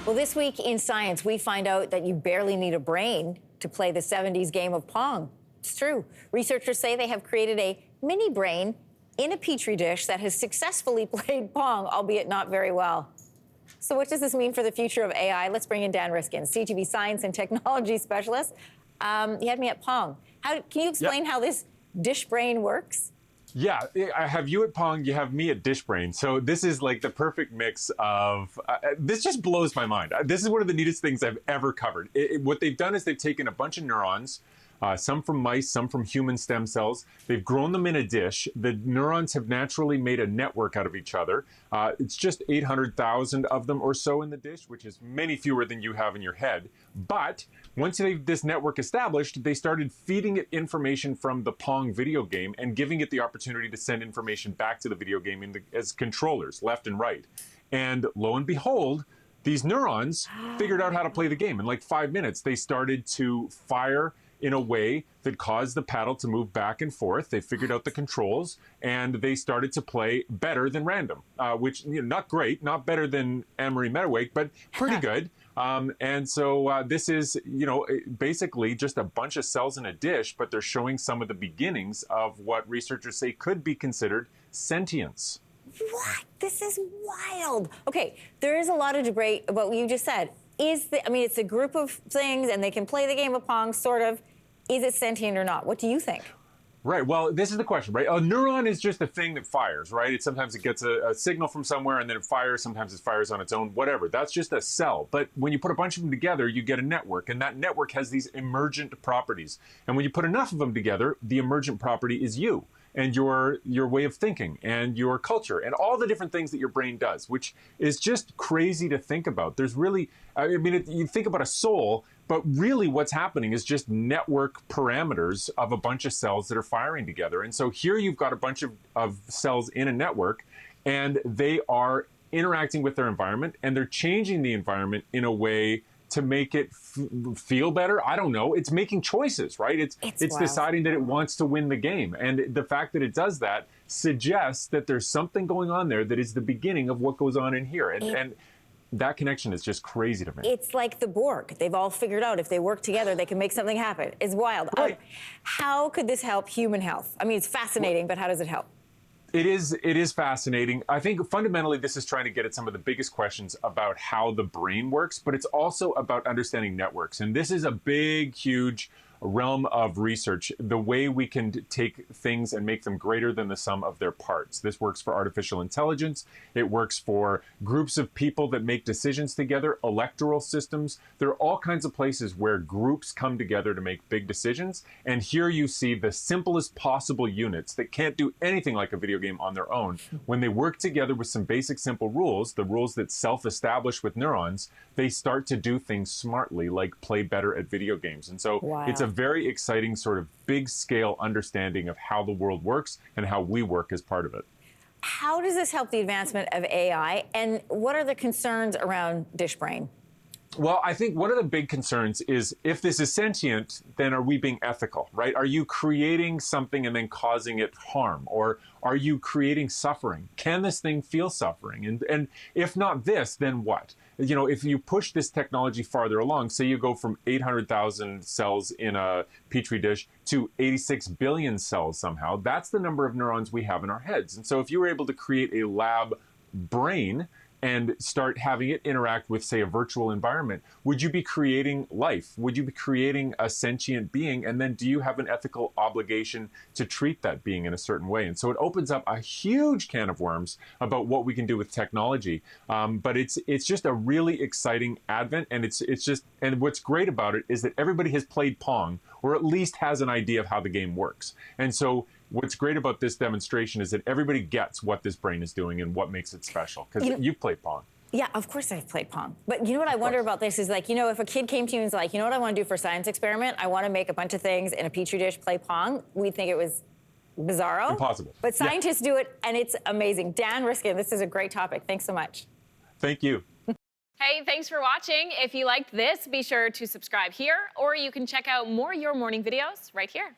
Well, this week in science, we find out that you barely need a brain to play the 70s game of Pong. It's true. Researchers say they have created a mini brain in a petri dish that has successfully played Pong, albeit not very well. So what does this mean for the future of AI? Let's bring in Dan Riskin, CTV science and technology specialist. He had me at Pong. Can you explain how this dish brain works? Yeah, I have you at Pong, you have me at Dish Brain. So this is like the perfect mix of, this just blows my mind. This is one of the neatest things I've ever covered. What they've done is they've taken a bunch of neurons, some from mice, some from human stem cells. They've grown them in a dish. The neurons have naturally made a network out of each other. It's just 800,000 of them or so in the dish, which is many fewer than you have in your head. But once they've this network established, they started feeding it information from the Pong video game and giving it the opportunity to send information back to the video game as controllers, left and right. And lo and behold, these neurons figured out how to play the game. In like 5 minutes, they started to fire in a way that caused the paddle to move back and forth. They figured out the controls, and they started to play better than random, which, not great, not better than Anne-Marie Mediwake, but pretty good. And so this is, basically just a bunch of cells in a dish, but they're showing some of the beginnings of what researchers say could be considered sentience. What? This is wild. Okay, there is a lot of debate about what you just said. It's a group of things, and they can play the game of Pong, sort of. Is it sentient or not? What do you think? Right. Well, this is the question, right? A neuron is just a thing that fires, right? Sometimes it gets a signal from somewhere and then it fires. Sometimes it fires on its own, whatever. That's just a cell. But when you put a bunch of them together, you get a network, and that network has these emergent properties. And when you put enough of them together, the emergent property is you and your way of thinking and your culture and all the different things that your brain does, which is just crazy to think about. There's really, you think about a soul, but really what's happening is just network parameters of a bunch of cells that are firing together. And so here you've got a bunch of cells in a network, and they are interacting with their environment, and they're changing the environment in a way to make it feel better. I don't know. It's making choices, right? It's deciding that it wants to win the game. And the fact that it does that suggests that there's something going on there that is the beginning of what goes on in here. And that connection is just crazy to me. It's like the Borg. They've all figured out if they work together, they can make something happen. It's wild. Right. How could this help human health? It's fascinating, but how does it help? It is fascinating. I think fundamentally this is trying to get at some of the biggest questions about how the brain works, but it's also about understanding networks. And this is a big, huge realm of research, the way we can take things and make them greater than the sum of their parts. This works for artificial intelligence. It works for groups of people that make decisions together, electoral systems. There are all kinds of places where groups come together to make big decisions. And here you see the simplest possible units that can't do anything like a video game on their own. When they work together with some basic simple rules, the rules that self-establish with neurons, they start to do things smartly, like play better at video games. And so it's a very exciting sort of big scale understanding of how the world works and how we work as part of it. How does this help the advancement of AI, and what are the concerns around dish brain? Well, I think one of the big concerns is, if this is sentient, then are we being ethical, right? Are you creating something and then causing it harm? Or are you creating suffering? Can this thing feel suffering? And if not this, then what? If you push this technology farther along, say you go from 800,000 cells in a petri dish to 86 billion cells somehow, that's the number of neurons we have in our heads. And so if you were able to create a lab brain and start having it interact with, say, a virtual environment, would you be creating life? Would you be creating a sentient being? And then do you have an ethical obligation to treat that being in a certain way? And so it opens up a huge can of worms about what we can do with technology. But it's just a really exciting advent, and and what's great about it is that everybody has played Pong, or at least has an idea of how the game works. And so what's great about this demonstration is that everybody gets what this brain is doing and what makes it special, because you've played Pong. Yeah, of course I've played Pong. But you know what I wonder about this is, if a kid came to you and was like, what I want to do for a science experiment? I want to make a bunch of things in a petri dish, play Pong. We'd think it was bizarro. Impossible. But scientists do it, and it's amazing. Dan Riskin, this is a great topic. Thanks so much. Thank you. Hey, thanks for watching. If you liked this, be sure to subscribe here, or you can check out more Your Morning videos right here.